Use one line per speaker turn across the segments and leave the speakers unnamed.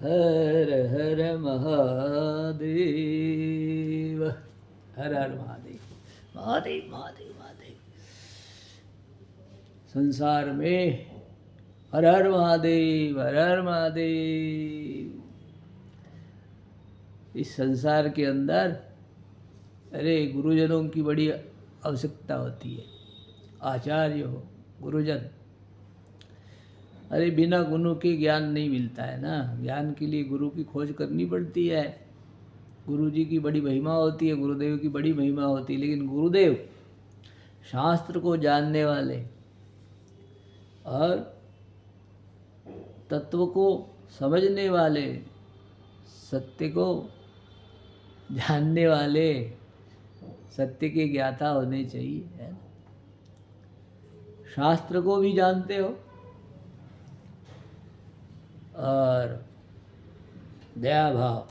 हर हर महादेव। हर हर महादेव। महादेव महादेव महादेव। संसार में हर हर महादेव, हर हर महादेव। इस संसार के अंदर अरे गुरुजनों की बड़ी आवश्यकता होती है। आचार्य हो, गुरुजन। अरे बिना गुरु के ज्ञान नहीं मिलता है ना। ज्ञान के लिए गुरु की खोज करनी पड़ती है। गुरु जी की बड़ी महिमा होती है, गुरुदेव की बड़ी महिमा होती है, लेकिन गुरुदेव शास्त्र को जानने वाले और तत्व को समझने वाले, सत्य को जानने वाले, सत्य के ज्ञाता होने चाहिए, है ना। शास्त्र को भी जानते हो और दया भाव,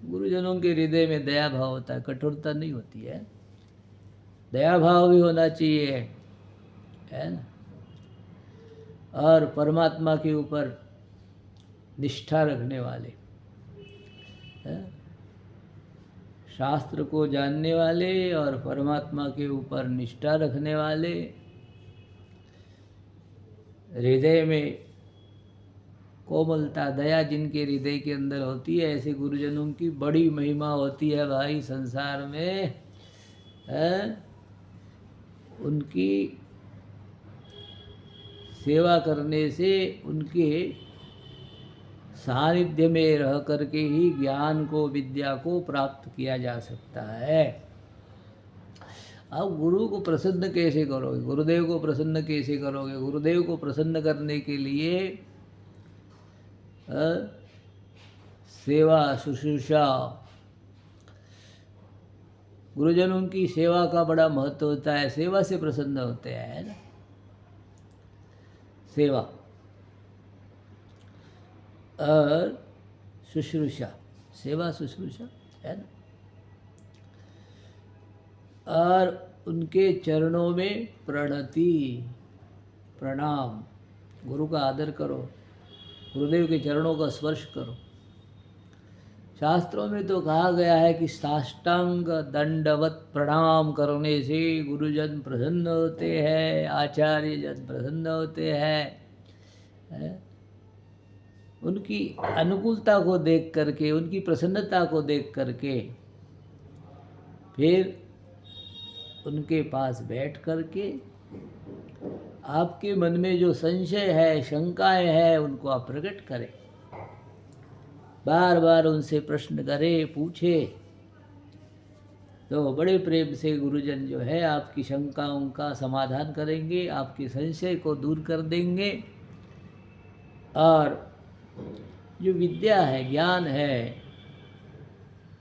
गुरुजनों के हृदय में दया भाव होता है, कठोरता नहीं होती है। दया भाव भी होना चाहिए, है ना। और परमात्मा के ऊपर निष्ठा रखने वाले, है? शास्त्र को जानने वाले और परमात्मा के ऊपर निष्ठा रखने वाले, हृदय में कोमलता, दया जिनके हृदय के अंदर होती है, ऐसे गुरुजनों की बड़ी महिमा होती है भाई संसार में, है? उनकी सेवा करने से, उनके सानिध्य में रह करके ही ज्ञान को, विद्या को प्राप्त किया जा सकता है। अब गुरु को प्रसन्न कैसे करोगे, गुरुदेव को प्रसन्न कैसे करोगे? गुरुदेव को प्रसन्न करने के लिए सेवा, शुश्रूषा, गुरुजनों की सेवा का बड़ा महत्व होता है। सेवा से प्रसन्न होते हैं ना। सेवा और शुश्रूषा, सेवा शुश्रूषा, है ना। और उनके चरणों में प्रणति, प्रणाम, गुरु का आदर करो, गुरुदेव के चरणों का स्पर्श करो। शास्त्रों में तो कहा गया है कि साष्टांग दंडवत प्रणाम करने से गुरुजन प्रसन्न होते हैं, आचार्य जन प्रसन्न होते हैं। उनकी अनुकूलता को देख करके, उनकी प्रसन्नता को देख करके फिर उनके पास बैठ करके आपके मन में जो संशय है, शंकाएं हैं, उनको आप प्रकट करें। बार बार उनसे प्रश्न करें, पूछे, तो बड़े प्रेम से गुरुजन जो है आपकी शंकाओं का समाधान करेंगे, आपके संशय को दूर कर देंगे और जो विद्या है, ज्ञान है,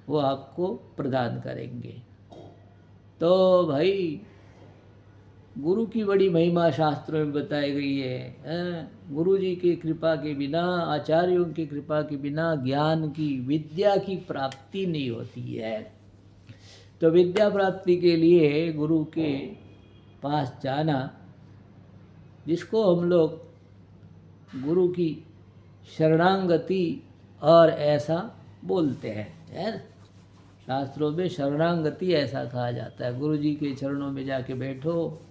वो आपको प्रदान करेंगे। तो भाई गुरु की बड़ी महिमा शास्त्रों में बताई गई है। गुरु जी की कृपा के बिना, आचार्यों की कृपा के बिना ज्ञान की, विद्या की प्राप्ति नहीं होती है। तो विद्या प्राप्ति के लिए गुरु के पास जाना, जिसको हम लोग गुरु की शरणागति और ऐसा बोलते हैं, है ना। शास्त्रों में शरणागति ऐसा कहा जाता है। गुरु जी के चरणों में जाके बैठो,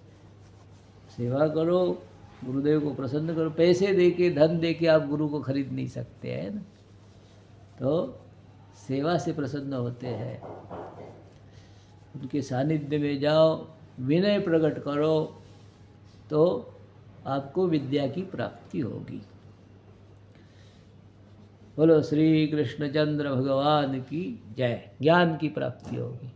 सेवा करो, गुरुदेव को प्रसन्न करो। पैसे देके, धन देके आप गुरु को खरीद नहीं सकते, है ना। तो सेवा से प्रसन्न होते हैं। उनके सानिध्य में जाओ, विनय प्रकट करो, तो आपको विद्या की प्राप्ति होगी। बोलो श्री कृष्णचंद्र भगवान की जय। ज्ञान की प्राप्ति होगी।